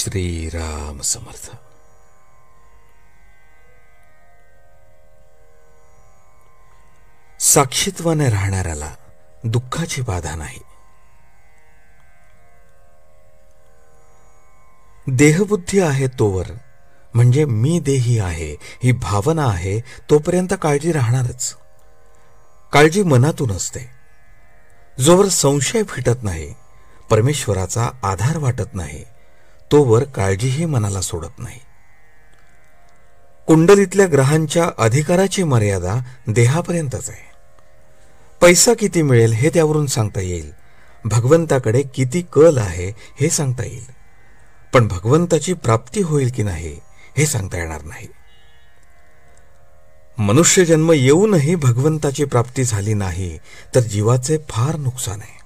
श्रीराम समर्थ. साक्षीत्वाने राहणाऱ्याला दुःखाची बाधा नाही. देहबुद्धी आहे तोवर, म्हणजे मी देही आहे ही भावना आहे तोपर्यंत काळजी राहणारच. काळजी मनातून असते. जोवर संशय फिटत नाही, परमेश्वराचा आधार वाटत नाही, तोवर काळजीही मनाला सोडत नाही. कुंडलीतल्या ग्रहांच्या अधिकाराची मर्यादा देहापर्यंतच आहे. पैसा किती मिळेल हे त्यावरून सांगता येईल. भगवंताकडे किती कल आहे हे सांगता येईल. पण भगवंताची प्राप्ती होईल की नाही हे सांगता येणार नाही. मनुष्य जन्म येऊनही भगवंताची प्राप्ती झाली नाही तर जीवाचे फार नुकसान आहे.